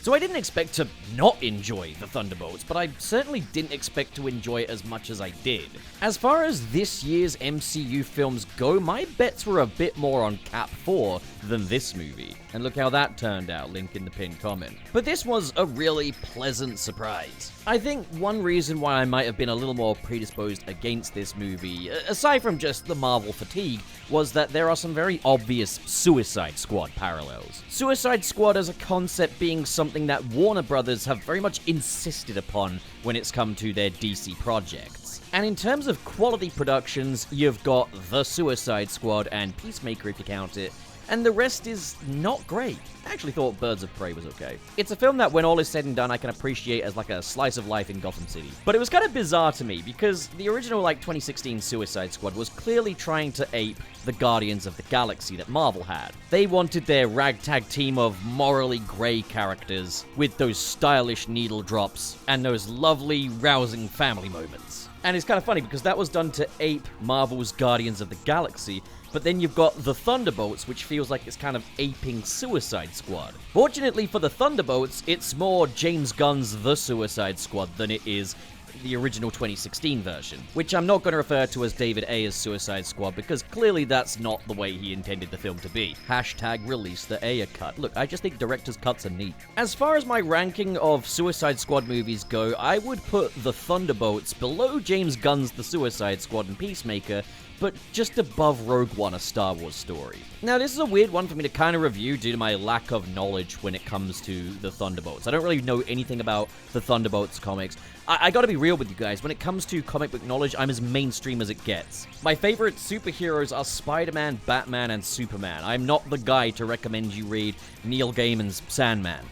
So I didn't expect to not enjoy the Thunderbolts, but I certainly didn't expect to enjoy it as much as I did. As far as this year's MCU films go, my bets were a bit more on Cap 4 than this movie. And look how that turned out, link in the pinned comment. But this was a really pleasant surprise. I think one reason why I might have been a little more predisposed against this movie, aside from just the Marvel fatigue, was that there are some very obvious Suicide Squad parallels. Suicide Squad as a concept being something that Warner Brothers have very much insisted upon when it's come to their DC projects. And in terms of quality productions, you've got The Suicide Squad and Peacemaker if you count it, and the rest is not great. I actually thought Birds of Prey was okay. It's a film that when all is said and done I can appreciate as like a slice of life in Gotham City. But it was kind of bizarre to me because the original 2016 Suicide Squad was clearly trying to ape the Guardians of the Galaxy that Marvel had. They wanted their ragtag team of morally grey characters with those stylish needle drops and those lovely rousing family moments. And it's kind of funny because that was done to ape Marvel's Guardians of the Galaxy, but then you've got the Thunderbolts, which feels like it's kind of aping Suicide Squad. Fortunately for the Thunderbolts, it's more James Gunn's The Suicide Squad than it is the original 2016 version, which I'm not going to refer to as David Ayer's Suicide Squad because clearly that's not the way he intended the film to be. Hashtag release the Ayer cut. Look, I just think director's cuts are neat. As far as my ranking of Suicide Squad movies go, I would put the Thunderbolts below James Gunn's The Suicide Squad and Peacemaker, but just above Rogue One, A Star Wars Story. Now, this is a weird one for me to kind of review due to my lack of knowledge when it comes to the Thunderbolts. I don't really know anything about the Thunderbolts comics. I gotta be real with you guys, when it comes to comic book knowledge, I'm as mainstream as it gets. My favorite superheroes are Spider-Man, Batman, and Superman. I'm not the guy to recommend you read Neil Gaiman's Sandman.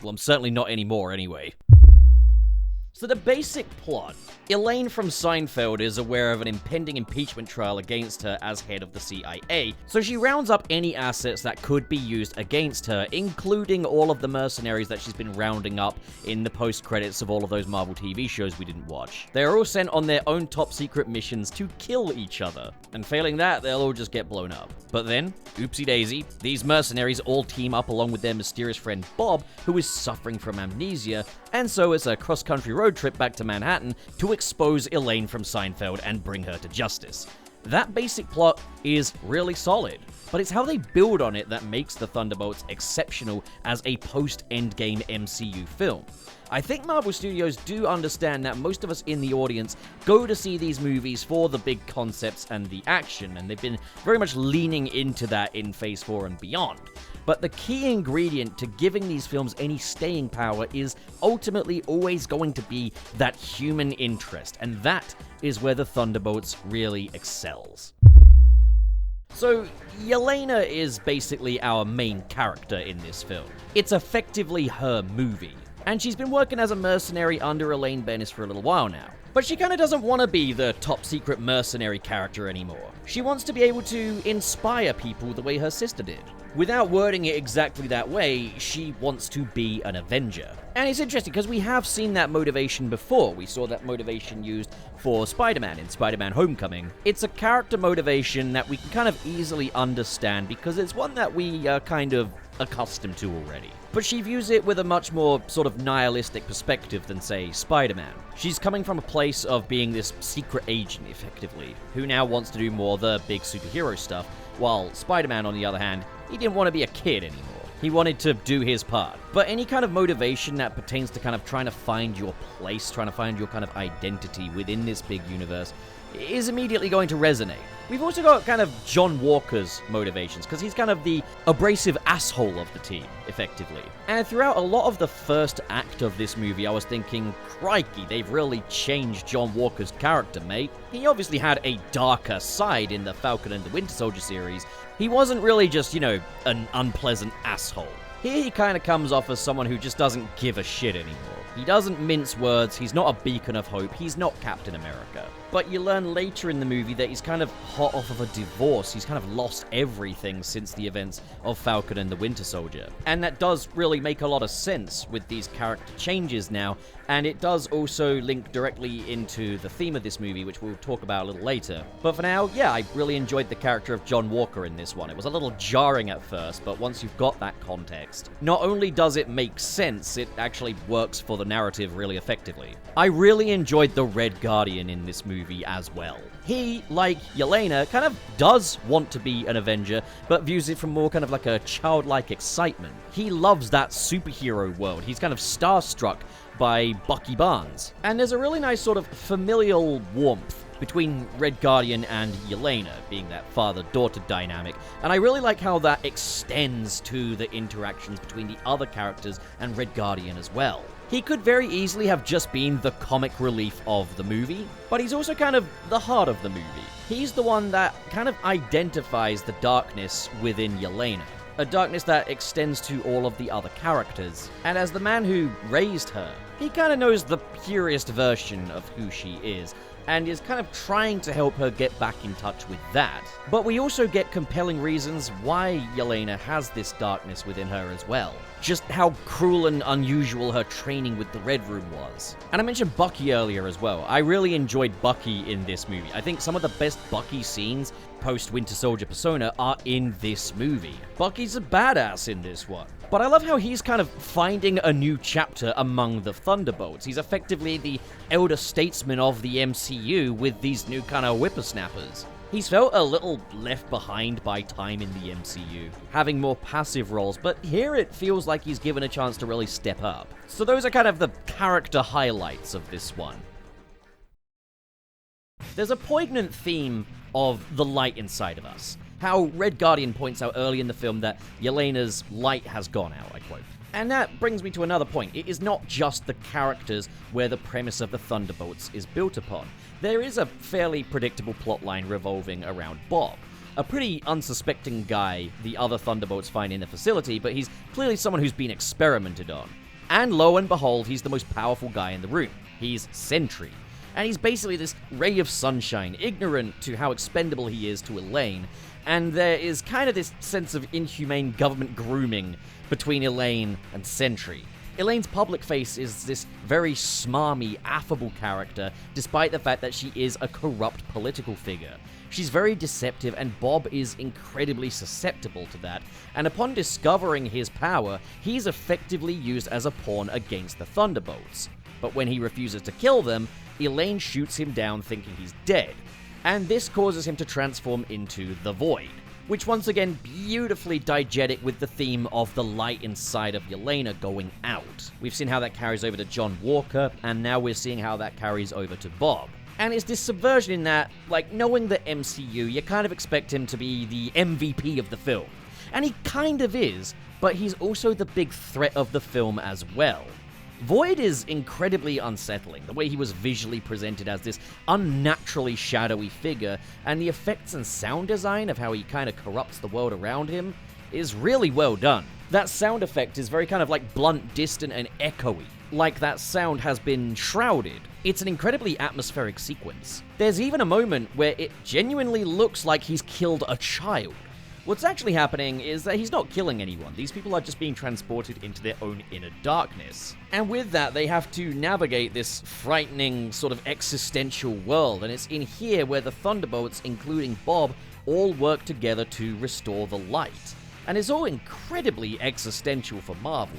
Well, I'm certainly not anymore anyway. So the basic plot. Elaine from Seinfeld is aware of an impending impeachment trial against her as head of the CIA, so she rounds up any assets that could be used against her, including all of the mercenaries that she's been rounding up in the post-credits of all of those Marvel TV shows we didn't watch. They're all sent on their own top-secret missions to kill each other, and failing that, they'll all just get blown up. But then, oopsie-daisy, these mercenaries all team up along with their mysterious friend Bob, who is suffering from amnesia, and so it's a cross-country road trip back to Manhattan to expose Elaine from Seinfeld and bring her to justice. That basic plot is really solid, but it's how they build on it that makes the Thunderbolts exceptional as a post-Endgame MCU film. I think Marvel Studios do understand that most of us in the audience go to see these movies for the big concepts and the action, and they've been very much leaning into that in Phase 4 and beyond. But the key ingredient to giving these films any staying power is ultimately always going to be that human interest, and that is where the Thunderbolts really excels. So, Yelena is basically our main character in this film. It's effectively her movie, and she's been working as a mercenary under Elaine Bennis for a little while now. But she kind of doesn't want to be the top-secret mercenary character anymore. She wants to be able to inspire people the way her sister did. Without wording it exactly that way, she wants to be an Avenger. And it's interesting because we have seen that motivation before. We saw that motivation used for Spider-Man in Spider-Man Homecoming. It's a character motivation that we can kind of easily understand because it's one that we are kind of accustomed to already. But she views it with a much more sort of nihilistic perspective than, say, Spider-Man. She's coming from a place of being this secret agent, effectively, who now wants to do more of the big superhero stuff, while Spider-Man, on the other hand, he didn't want to be a kid anymore. He wanted to do his part. But any kind of motivation that pertains to kind of trying to find your place, trying to find your kind of identity within this big universe, is immediately going to resonate. We've also got kind of John Walker's motivations, because he's kind of the abrasive asshole of the team, effectively. And throughout a lot of the first act of this movie, I was thinking, crikey, they've really changed John Walker's character, mate. He obviously had a darker side in the Falcon and the Winter Soldier series. He wasn't really just, an unpleasant asshole. Here he kind of comes off as someone who just doesn't give a shit anymore. He doesn't mince words, he's not a beacon of hope, he's not Captain America. But you learn later in the movie that he's kind of hot off of a divorce. He's kind of lost everything since the events of Falcon and the Winter Soldier. And that does really make a lot of sense with these character changes now, and it does also link directly into the theme of this movie, which we'll talk about a little later. But for now, yeah, I really enjoyed the character of John Walker in this one. It was a little jarring at first, but once you've got that context, not only does it make sense, it actually works for the narrative really effectively. I really enjoyed the Red Guardian in this movie as well. He, like Yelena, kind of does want to be an Avenger, but views it from more kind of like a childlike excitement. He loves that superhero world. He's kind of starstruck by Bucky Barnes. And there's a really nice sort of familial warmth between Red Guardian and Yelena, being that father-daughter dynamic, and I really like how that extends to the interactions between the other characters and Red Guardian as well. He could very easily have just been the comic relief of the movie, but he's also kind of the heart of the movie. He's the one that kind of identifies the darkness within Yelena, a darkness that extends to all of the other characters. And as the man who raised her, he kind of knows the purest version of who she is, and is kind of trying to help her get back in touch with that. But we also get compelling reasons why Yelena has this darkness within her as well. Just how cruel and unusual her training with the Red Room was. And I mentioned Bucky earlier as well. I really enjoyed Bucky in this movie. I think some of the best Bucky scenes post-Winter Soldier persona are in this movie. Bucky's a badass in this one. But I love how he's kind of finding a new chapter among the Thunderbolts. He's effectively the elder statesman of the MCU with these new kind of whippersnappers. He's felt a little left behind by time in the MCU, having more passive roles, but here it feels like he's given a chance to really step up. So those are kind of the character highlights of this one. There's a poignant theme of the light inside of us. How Red Guardian points out early in the film that Yelena's light has gone out, I quote. And that brings me to another point. It is not just the characters where the premise of the Thunderbolts is built upon. There is a fairly predictable plotline revolving around Bob, a pretty unsuspecting guy the other Thunderbolts find in the facility, but he's clearly someone who's been experimented on. And lo and behold, he's the most powerful guy in the room. He's Sentry. And he's basically this ray of sunshine, ignorant to how expendable he is to Elaine, and there is kind of this sense of inhumane government grooming between Elaine and Sentry. Elaine's public face is this very smarmy, affable character, despite the fact that she is a corrupt political figure. She's very deceptive, and Bob is incredibly susceptible to that, and upon discovering his power, he's effectively used as a pawn against the Thunderbolts. But when he refuses to kill them, Elaine shoots him down thinking he's dead, and this causes him to transform into the Void, which once again beautifully diegetic with the theme of the light inside of Yelena going out. We've seen how that carries over to John Walker, and now we're seeing how that carries over to Bob. And it's this subversion in that, like, knowing the MCU, you kind of expect him to be the MVP of the film. And he kind of is, but he's also the big threat of the film as well. Void is incredibly unsettling, the way he was visually presented as this unnaturally shadowy figure, and the effects and sound design of how he kind of corrupts the world around him is really well done. That sound effect is very kind of like blunt, distant, and echoey, like that sound has been shrouded. It's an incredibly atmospheric sequence. There's even a moment where it genuinely looks like he's killed a child. What's actually happening is that he's not killing anyone. These people are just being transported into their own inner darkness. And with that, they have to navigate this frightening sort of existential world. And it's in here where the Thunderbolts, including Bob, all work together to restore the light. And it's all incredibly existential for Marvel.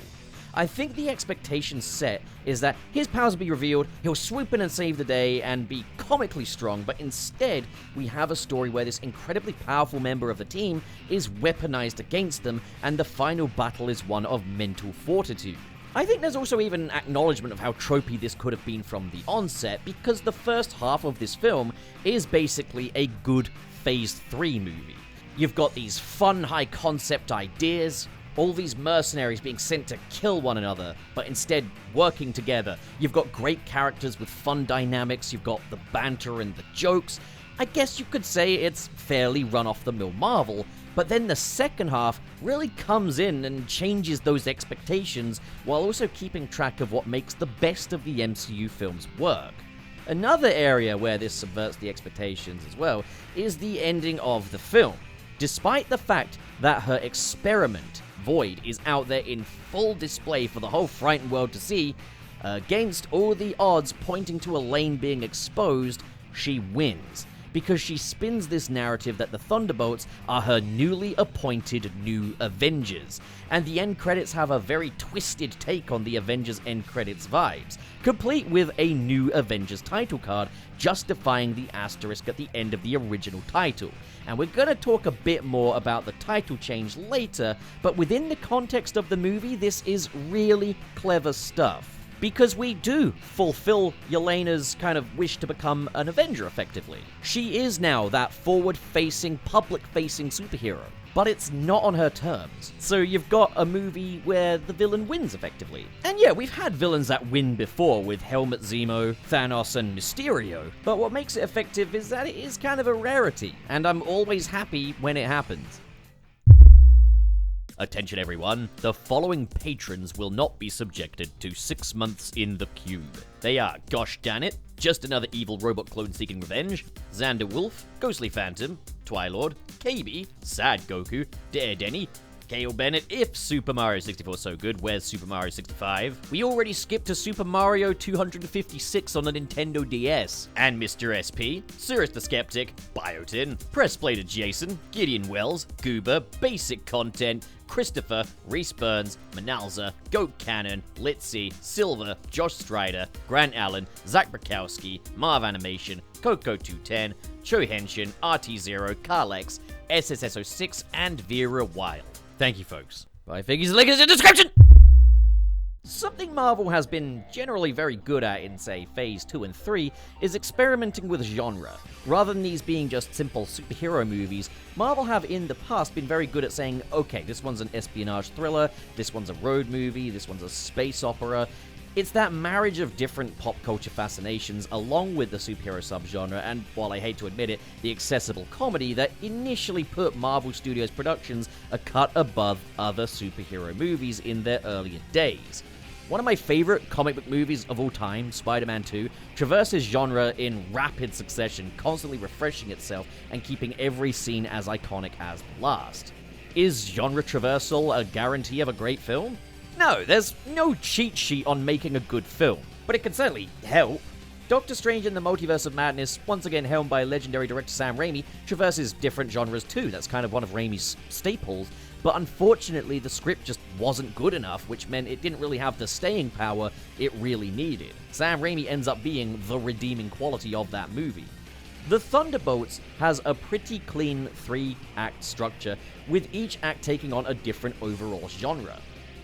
I think the expectation set is that his powers will be revealed, he'll swoop in and save the day and be comically strong, but instead we have a story where this incredibly powerful member of the team is weaponized against them, and the final battle is one of mental fortitude. I think there's also even acknowledgement of how tropey this could have been from the onset, because the first half of this film is basically a good Phase 3 movie. You've got these fun, high-concept ideas, all these mercenaries being sent to kill one another, but instead working together. You've got great characters with fun dynamics, you've got the banter and the jokes. I guess you could say it's fairly run-off-the-mill Marvel, But then the second half really comes in and changes those expectations while also keeping track of what makes the best of the MCU films work. Another area where this subverts the expectations as well is the ending of the film. Despite the fact that her experiment, Void, is out there in full display for the whole frightened world to see, against all the odds pointing to Elaine being exposed, she wins. Because she spins this narrative that the Thunderbolts are her newly appointed new Avengers, and the end credits have a very twisted take on the Avengers end credits vibes, complete with a new Avengers title card justifying the asterisk at the end of the original title. And we're gonna talk a bit more about the title change later, but within the context of the movie, this is really clever stuff. Because we do fulfill Yelena's kind of wish to become an Avenger, effectively. She is now that forward-facing, public-facing superhero, but it's not on her terms. So you've got a movie where the villain wins, effectively. And yeah, we've had villains that win before with Helmut Zemo, Thanos, and Mysterio, but what makes it effective is that it is kind of a rarity, and I'm always happy when it happens. Attention everyone, the following patrons will not be subjected to 6 months in the cube. They are Gosh Damn It, Just Another Evil Robot Clone Seeking Revenge, Xander Wolf, Ghostly Phantom, Twilord, KB, Sad Goku, Dare Denny, Kale Bennett, If Super Mario 64 is so good, where's Super Mario 65? We already skipped to Super Mario 256 on the Nintendo DS. And Mr. SP, Cyrus the Skeptic, Biotin, Pressplated Jason, Gideon Wells, Goober, Basic Content, Christopher, Reese Burns, Manalza, Goat Cannon, Litzy, Silver, Josh Strider, Grant Allen, Zach Brakowski, Marv Animation, Coco210, Cho Henshin, RT0, Carlex, SSS06, and Vera Wild. Thank you, folks. Buy figures and link is in the description! Something Marvel has been generally very good at in, say, Phase 2 and 3 is experimenting with genre. Rather than these being just simple superhero movies, Marvel have in the past been very good at saying, okay, this one's an espionage thriller, this one's a road movie, this one's a space opera. It's that marriage of different pop culture fascinations along with the superhero subgenre, and while I hate to admit it, the accessible comedy that initially put Marvel Studios productions a cut above other superhero movies in their earlier days. One of my favorite comic book movies of all time, Spider-Man 2, traverses genre in rapid succession, constantly refreshing itself and keeping every scene as iconic as the last. Is genre traversal a guarantee of a great film? No, there's no cheat sheet on making a good film, but it can certainly help. Doctor Strange in the Multiverse of Madness, once again helmed by legendary director Sam Raimi, traverses different genres too. That's kind of one of Raimi's staples, but unfortunately the script just wasn't good enough, which meant it didn't really have the staying power it really needed. Sam Raimi ends up being the redeeming quality of that movie. The Thunderbolts has a pretty clean 3-act structure, with each act taking on a different overall genre.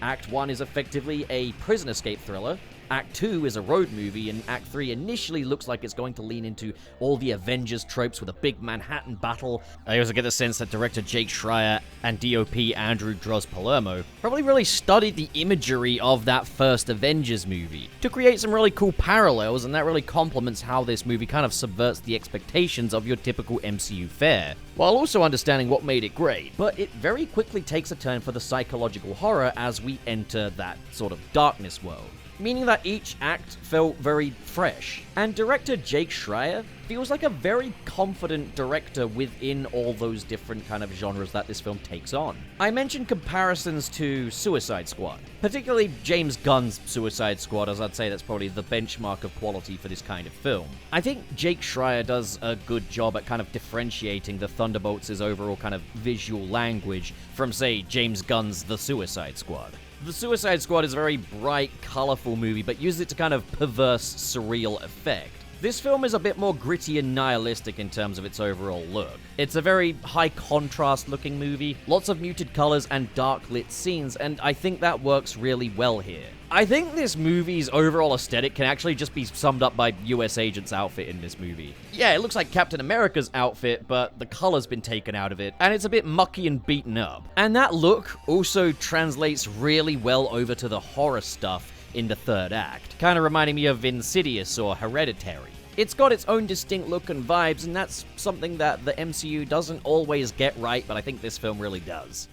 Act 1 is effectively a prison escape thriller, Act 2 is a road movie, and Act 3 initially looks like it's going to lean into all the Avengers tropes with a big Manhattan battle. I also get the sense that director Jake Schreier and DOP Andrew Droz Palermo probably really studied the imagery of that first Avengers movie to create some really cool parallels, and that really complements how this movie kind of subverts the expectations of your typical MCU fare, while also understanding what made it great. But it very quickly takes a turn for the psychological horror as we enter that sort of darkness world, meaning that each act felt very fresh. And director Jake Schreier feels like a very confident director within all those different kind of genres that this film takes on. I mentioned comparisons to Suicide Squad, particularly James Gunn's Suicide Squad, as I'd say that's probably the benchmark of quality for this kind of film. I think Jake Schreier does a good job at kind of differentiating the Thunderbolts' overall kind of visual language from, say, James Gunn's The Suicide Squad. The Suicide Squad is a very bright, colorful movie, but uses it to kind of perverse, surreal effect. This film is a bit more gritty and nihilistic in terms of its overall look. It's a very high contrast looking movie, lots of muted colors and dark lit scenes, and I think that works really well here. I think this movie's overall aesthetic can actually just be summed up by US Agent's outfit in this movie. Yeah, it looks like Captain America's outfit, but the color's been taken out of it, and it's a bit mucky and beaten up. And that look also translates really well over to the horror stuff in the third act, kind of reminding me of Insidious or Hereditary. It's got its own distinct look and vibes, and that's something that the MCU doesn't always get right, but I think this film really does.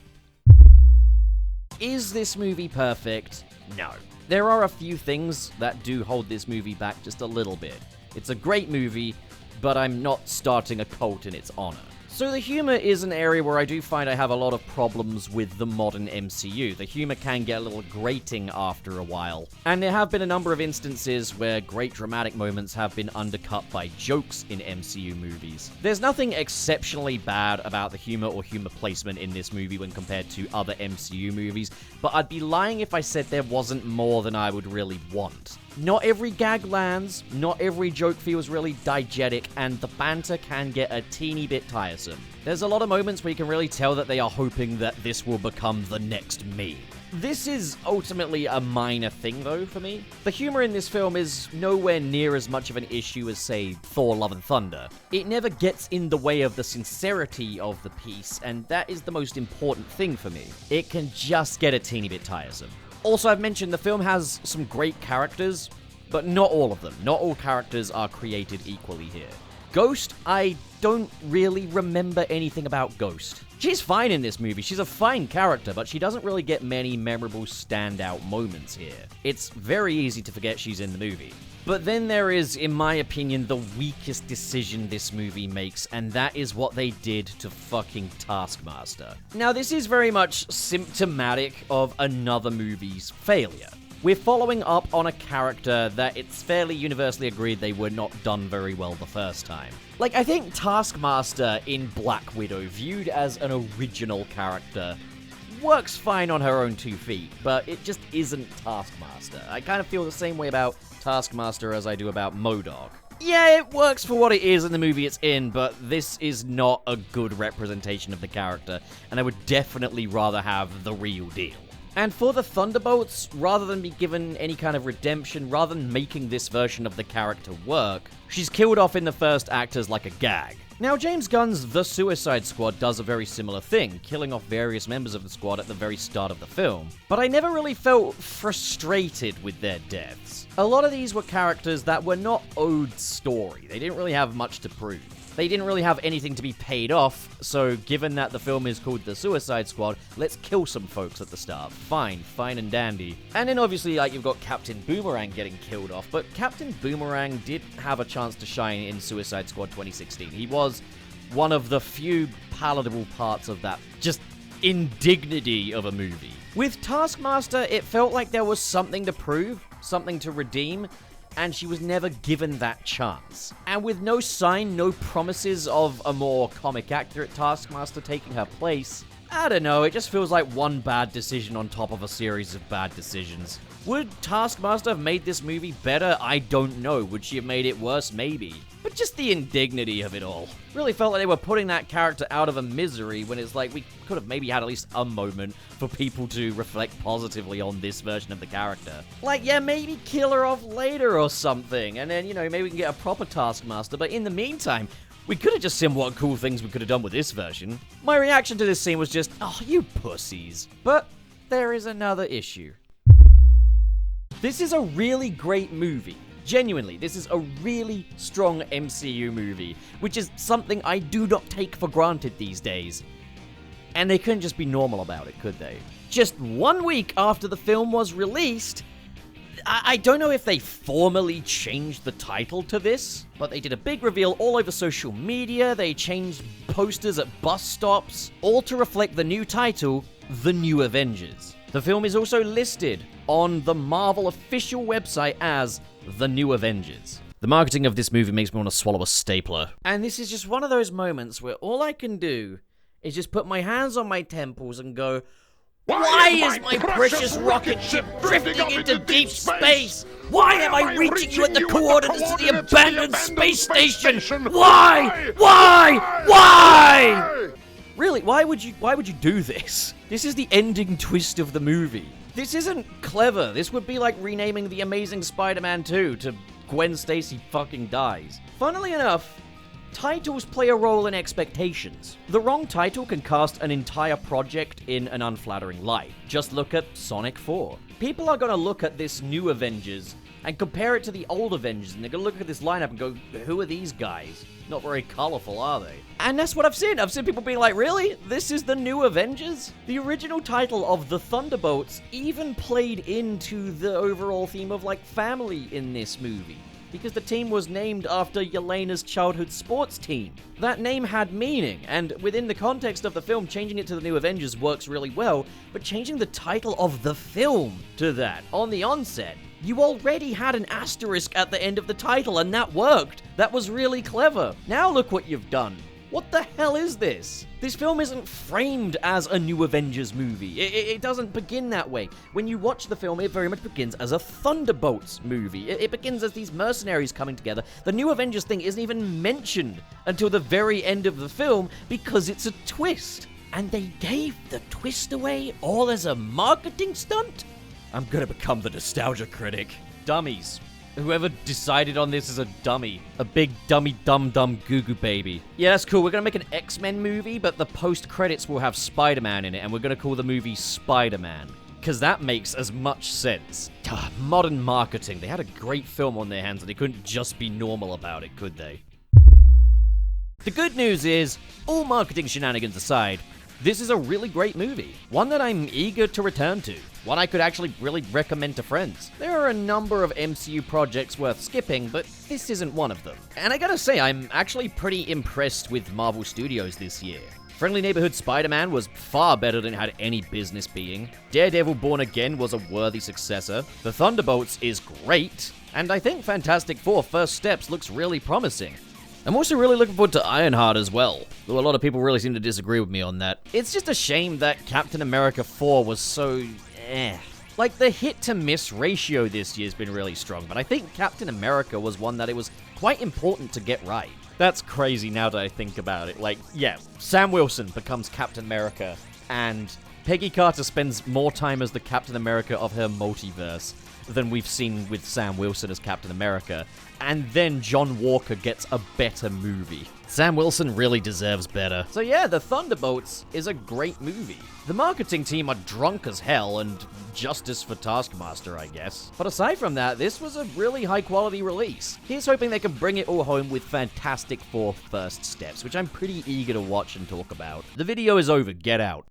Is this movie perfect? No. There are a few things that do hold this movie back just a little bit. It's a great movie, but I'm not starting a cult in its honor. So the humor is an area where I do find I have a lot of problems with the modern MCU. The humor can get a little grating after a while. And there have been a number of instances where great dramatic moments have been undercut by jokes in MCU movies. There's nothing exceptionally bad about the humor or humor placement in this movie when compared to other MCU movies, but I'd be lying if I said there wasn't more than I would really want. Not every gag lands, not every joke feels really diegetic, and the banter can get a teeny bit tiresome. There's a lot of moments where you can really tell that they are hoping that this will become the next meme. This is ultimately a minor thing, though, for me. The humor in this film is nowhere near as much of an issue as, say, Thor: Love and Thunder. It never gets in the way of the sincerity of the piece, and that is the most important thing for me. It can just get a teeny bit tiresome. Also, I've mentioned the film has some great characters, but not all of them. Not all characters are created equally here. Ghost, I don't really remember anything about Ghost. She's fine in this movie, she's a fine character, but she doesn't really get many memorable standout moments here. It's very easy to forget she's in the movie. But then there is, in my opinion, the weakest decision this movie makes, and that is what they did to fucking Taskmaster. Now, this is very much symptomatic of another movie's failure. We're following up on a character that it's fairly universally agreed they were not done very well the first time. Like, I think Taskmaster in Black Widow, viewed as an original character, works fine on her own 2 feet, but it just isn't Taskmaster. I kind of feel the same way about Taskmaster as I do about MODOK. Yeah, it works for what it is in the movie it's in, but this is not a good representation of the character, and I would definitely rather have the real deal. And for the Thunderbolts, rather than be given any kind of redemption, rather than making this version of the character work, she's killed off in the first act as like a gag. Now, James Gunn's The Suicide Squad does a very similar thing, killing off various members of the squad at the very start of the film. But I never really felt frustrated with their deaths. A lot of these were characters that were not owed story. They didn't really have much to prove. They didn't really have anything to be paid off, so given that the film is called The Suicide Squad, let's kill some folks at the start. Fine and dandy. And then obviously, like, you've got Captain Boomerang getting killed off, but Captain Boomerang did have a chance to shine in Suicide Squad 2016. He was one of the few palatable parts of that just indignity of a movie. With Taskmaster, it felt like there was something to prove, something to redeem, and she was never given that chance. And with no sign, no promises of a more comic-accurate Taskmaster taking her place, I don't know, it just feels like one bad decision on top of a series of bad decisions. Would Taskmaster have made this movie better? I don't know. Would she have made it worse? Maybe. But just the indignity of it all. Really felt like they were putting that character out of a misery when it's like we could have maybe had at least a moment for people to reflect positively on this version of the character. Like, yeah, maybe kill her off later or something, and then, you know, maybe we can get a proper Taskmaster, but in the meantime, we could have just seen what cool things we could have done with this version. My reaction to this scene was just, oh, you pussies. But there is another issue. This is a really great movie. Genuinely, this is a really strong MCU movie, which is something I do not take for granted these days. And they couldn't just be normal about it, could they? Just 1 week after the film was released, I don't know if they formally changed the title to this, but they did a big reveal all over social media, they changed posters at bus stops, all to reflect the new title, The New Avengers. The film is also listed on the Marvel official website as The New Avengers. The marketing of this movie makes me want to swallow a stapler. And this is just one of those moments where all I can do is just put my hands on my temples and go, why is my precious rocket ship drifting into deep space? Why am I reaching you at the coordinates of the abandoned space station? Why? Really, why would you do this? This is the ending twist of the movie. This isn't clever. This would be like renaming The Amazing Spider-Man 2 to Gwen Stacy fucking dies. Funnily enough, titles play a role in expectations. The wrong title can cast an entire project in an unflattering light. Just look at Sonic 4. People are gonna look at this New Avengers and compare it to the old Avengers, and they're gonna look at this lineup and go, who are these guys? Not very colorful, are they? And that's what I've seen. I've seen people being like, really? This is the new Avengers? The original title of the Thunderbolts even played into the overall theme of, like, family in this movie, because the team was named after Yelena's childhood sports team. That name had meaning, and within the context of the film, changing it to the New Avengers works really well, but changing the title of the film to that on the onset, you already had an asterisk at the end of the title, and that worked. That was really clever. Now look what you've done. What the hell is this? This film isn't framed as a New Avengers movie. It doesn't begin that way. When you watch the film, it very much begins as a Thunderbolts movie. It begins as these mercenaries coming together. The New Avengers thing isn't even mentioned until the very end of the film because it's a twist. And they gave the twist away all as a marketing stunt? I'm gonna become the nostalgia critic. Dummies. Whoever decided on this is a dummy. A big dummy dumb goo-goo baby. Yeah, that's cool. We're gonna make an X-Men movie, but the post-credits will have Spider-Man in it, and we're gonna call the movie Spider-Man. Because that makes as much sense. Modern marketing. They had a great film on their hands, and they couldn't just be normal about it, could they? The good news is, all marketing shenanigans aside, this is a really great movie. One that I'm eager to return to. One I could actually really recommend to friends. There are a number of MCU projects worth skipping, but this isn't one of them. And I gotta say, I'm actually pretty impressed with Marvel Studios this year. Friendly Neighborhood Spider-Man was far better than it had any business being. Daredevil Born Again was a worthy successor. The Thunderbolts is great. And I think Fantastic Four First Steps looks really promising. I'm also really looking forward to Ironheart as well, though a lot of people really seem to disagree with me on that. It's just a shame that Captain America 4 was so Like, the hit-to-miss ratio this year's been really strong, but I think Captain America was one that it was quite important to get right. That's crazy now that I think about it. Like, yeah, Sam Wilson becomes Captain America, and Peggy Carter spends more time as the Captain America of her multiverse than we've seen with Sam Wilson as Captain America, and then John Walker gets a better movie. Sam Wilson really deserves better. So yeah, The Thunderbolts is a great movie. The marketing team are drunk as hell, and justice for Taskmaster, I guess. But aside from that, this was a really high-quality release. Here's hoping they can bring it all home with Fantastic Four First Steps, which I'm pretty eager to watch and talk about. The video is over, get out.